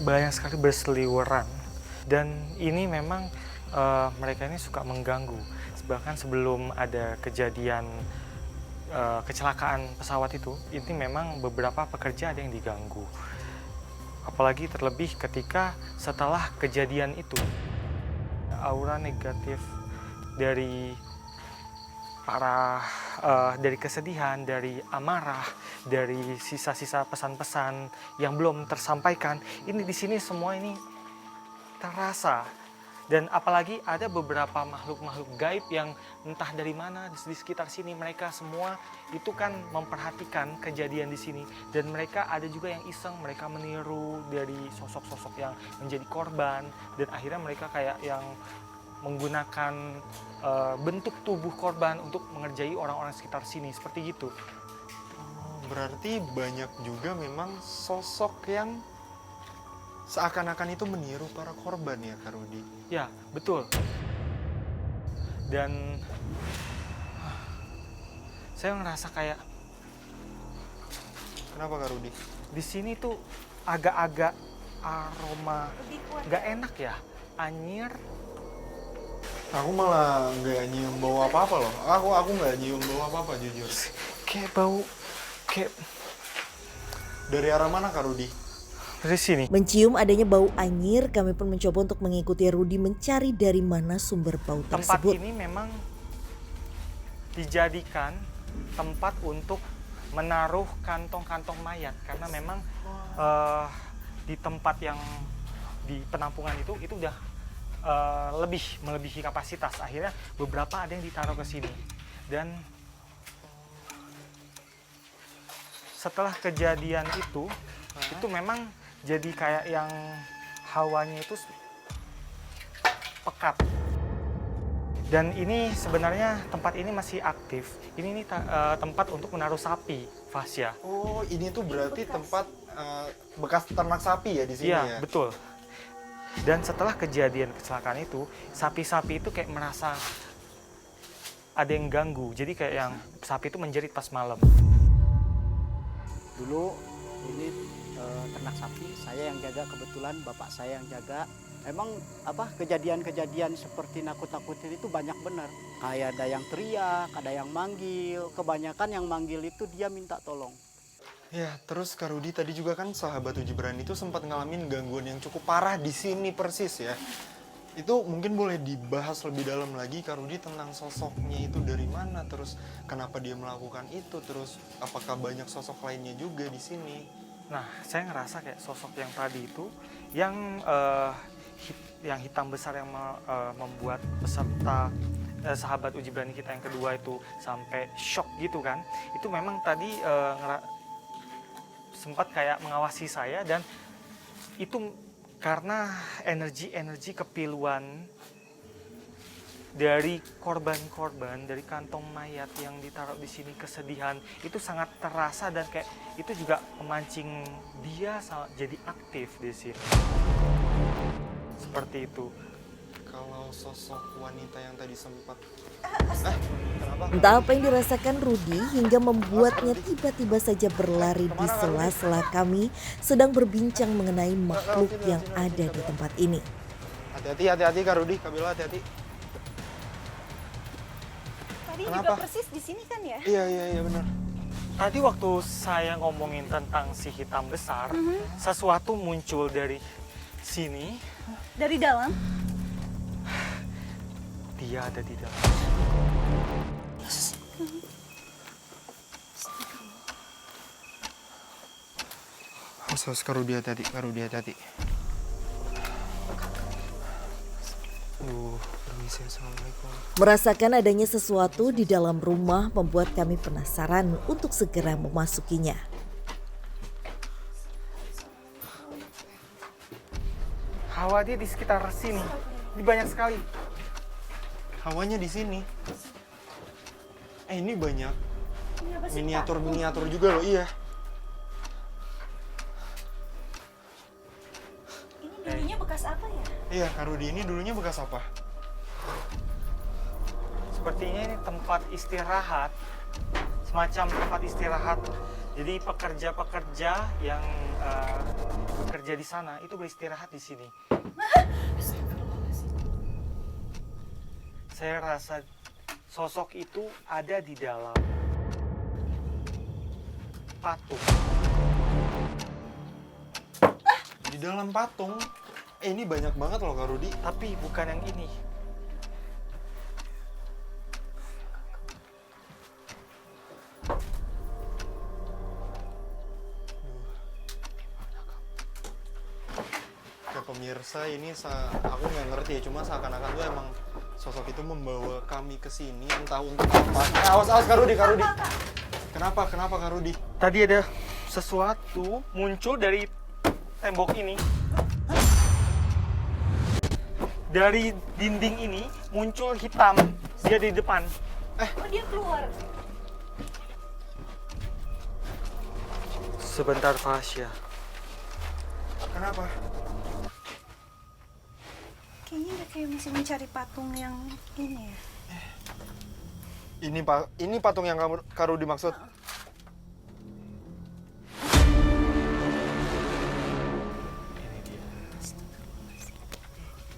banyak sekali berseliweran. Dan ini memang mereka ini suka mengganggu. Bahkan sebelum ada kejadian kecelakaan pesawat itu, ini memang beberapa pekerja ada yang diganggu. Apalagi terlebih ketika setelah kejadian itu, aura negatif dari dari kesedihan, dari amarah, dari sisa-sisa pesan-pesan yang belum tersampaikan, ini di sini semua ini terasa. Dan apalagi ada beberapa makhluk-makhluk gaib yang entah dari mana di sekitar sini, mereka semua itu kan memperhatikan kejadian di sini, dan mereka ada juga yang iseng, mereka meniru dari sosok-sosok yang menjadi korban, dan akhirnya mereka kayak yang menggunakan bentuk tubuh korban untuk mengerjai orang-orang sekitar sini, seperti gitu. Berarti banyak juga memang sosok yang seakan-akan itu meniru para korban ya, Kak Rudi? Ya, betul. Dan saya ngerasa kayak Kenapa, Kak Rudi? di sini tuh agak-agak aroma nggak enak ya, anyir. Aku malah nggak nyium bau apa-apa loh. Aku nggak nyium bau apa-apa jujur. Kayak bau, kayak Dari arah mana, Kak Rudi? dari sini. Mencium adanya bau anyir, kami pun mencoba untuk mengikuti Rudi mencari dari mana sumber bau Tempat tersebut. ini memang dijadikan tempat untuk menaruh kantong-kantong mayat, karena memang di tempat yang di penampungan itu udah melebihi kapasitas. Akhirnya beberapa ada yang ditaruh ke sini. Dan setelah kejadian itu memang jadi kayak yang hawanya itu pekat. Dan ini sebenarnya tempat ini masih aktif. Ini tempat untuk menaruh sapi, Fasya. Oh, ini tuh berarti tempat bekas ternak sapi ya di sini Iya, ya? betul. Dan setelah kejadian kecelakaan itu, sapi-sapi itu kayak merasa ada yang ganggu. Jadi kayak yang sapi itu menjerit pas malam. Dulu ini ternak sapi, saya yang jaga, kebetulan bapak saya yang jaga. Emang kejadian-kejadian seperti nakut-nakutin itu banyak benar. Kayak ada yang teriak, ada yang manggil. Kebanyakan yang manggil itu dia minta tolong. Ya, terus Kak Rudi tadi juga kan sahabat Uji Berani itu sempat ngalamin gangguan yang cukup parah di sini persis ya. Itu mungkin boleh dibahas lebih dalam lagi, Kak Rudi, tentang sosoknya itu dari mana, terus kenapa dia melakukan itu, terus apakah banyak sosok lainnya juga di sini. Nah, saya ngerasa kayak sosok yang tadi itu yang hitam besar yang membuat peserta sahabat Uji Berani kita yang kedua itu sampai shock gitu kan. Itu memang tadi sempat kayak mengawasi saya, dan itu karena energi kepiluan dari korban-korban, dari kantong mayat yang ditaruh di sini, kesedihan itu sangat terasa, dan kayak itu juga memancing dia jadi aktif di sini. Seperti itu. Kalau sosok wanita yang tadi sempat kenapa? Entah apa yang dirasakan Rudi hingga membuatnya tiba-tiba saja berlari di sela-sela kami sedang berbincang mengenai makhluk yang ada di tempat ini. Hati-hati Kak Rudi, Kak Bella hati-hati. Tadi Kenapa? juga persis di sini kan ya? Iya benar. Tadi waktu saya ngomongin tentang si hitam besar, sesuatu muncul dari sini. Dari dalam? Dia ada di dalam. Awas Kak Rudi hati-hati, Kak Rudi hati-hati. Permisi, assalamualaikum. Merasakan adanya sesuatu di dalam rumah membuat kami penasaran untuk segera memasukinya. Hawa dia di sekitar sini. Ini banyak sekali. Hawanya di sini. Ini banyak Ini apa sih, Pak? miniatur juga loh, iya. Ini dulunya bekas apa ya? Iya, Kak Rudi, ini dulunya bekas apa? Sepertinya ini tempat istirahat, semacam tempat istirahat Jadi pekerja-pekerja yang bekerja di sana itu beristirahat di sini. Saya rasa sosok itu ada di dalam patung. Di dalam patung. Ini banyak banget loh Kak Rudi. Tapi bukan yang ini. Ke pemirsa ini aku nggak ngerti ya, cuma seakan-akan tuh emang sosok itu membawa kami ke sini entah untuk apa. Awas Kak Rudi. Kenapa Kak Rudi? Tadi ada sesuatu muncul dari tembok ini. Dari dinding ini muncul hitam. Dia di depan. Oh, dia keluar. Sebentar, Fasya. Kenapa? Kayaknya dia kayak masih mencari patung yang ini ya. Ini patung yang Kak Rudi maksud?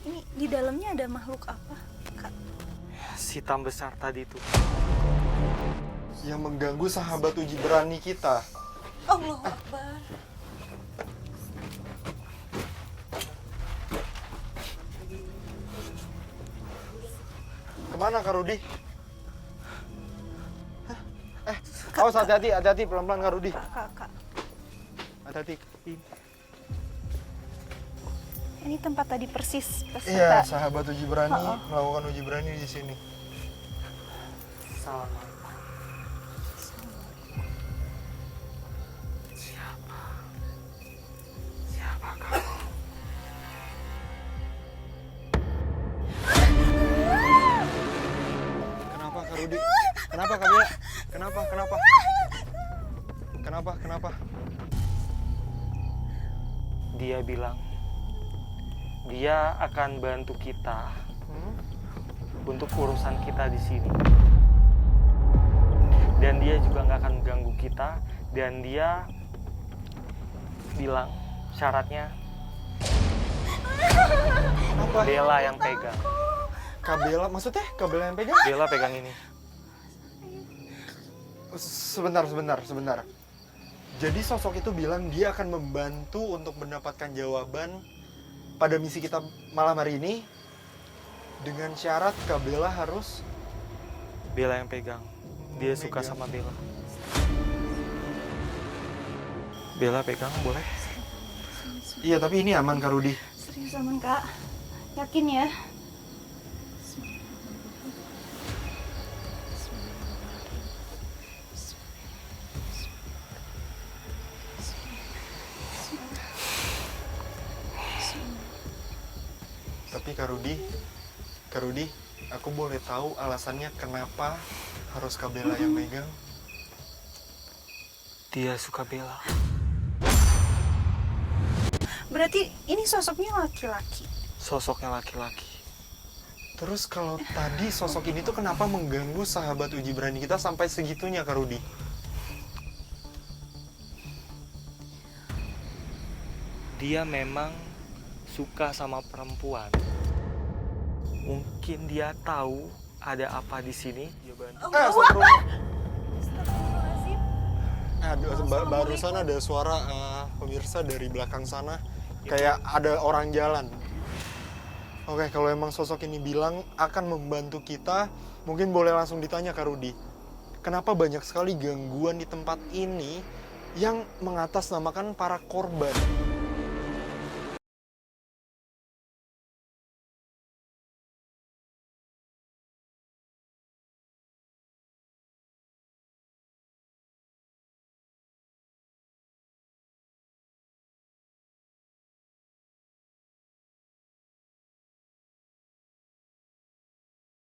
Ini di dalamnya ada makhluk apa, Kak? Si hitam besar tadi itu. Yang mengganggu sahabat uji berani kita. Allahu Akbar. Kemana Kak Rudi? Awas hati-hati pelan-pelan Kak Rudi. Kak. Hati-hati. Ini tempat tadi persis pas Iya, kita. sahabat uji berani melakukan uji berani di sini. Salam. Siapa kamu? Kenapa Kak Rudi? Kenapa Kak Bella? Kenapa? Dia bilang dia akan bantu kita untuk urusan kita di sini. Dan dia juga nggak akan mengganggu kita. Dan dia bilang syaratnya Apa? Bella yang pegang. Kak Bella, maksudnya Kak Bella yang pegang? Bella pegang ini. Sebentar. Jadi sosok itu bilang dia akan membantu untuk mendapatkan jawaban pada misi kita malam hari ini dengan syarat Kak Bella harus Bella yang pegang. Dia suka Pegang. sama Bella. Bella pegang boleh? Iya, tapi ini aman Kak Rudi. Serius aman, Kak. Yakin ya? Tapi Kak Rudi, aku boleh tahu alasannya kenapa harus Kak Bella yang megang? Dia suka Bella. Berarti ini sosoknya laki-laki. Sosoknya laki-laki. Terus kalau tadi sosok ini tuh kenapa mengganggu sahabat uji berani kita sampai segitunya Kak Rudi? Dia memang suka sama perempuan. Mungkin dia tahu ada apa di sini. Dia bantu. Astagfirullahaladzim. Barusan ada suara pemirsa dari belakang sana. Kayak ada orang jalan. Oke, kalau emang sosok ini bilang akan membantu kita, mungkin boleh langsung ditanya Kak Rudi. Kenapa banyak sekali gangguan di tempat ini yang mengatasnamakan para korban?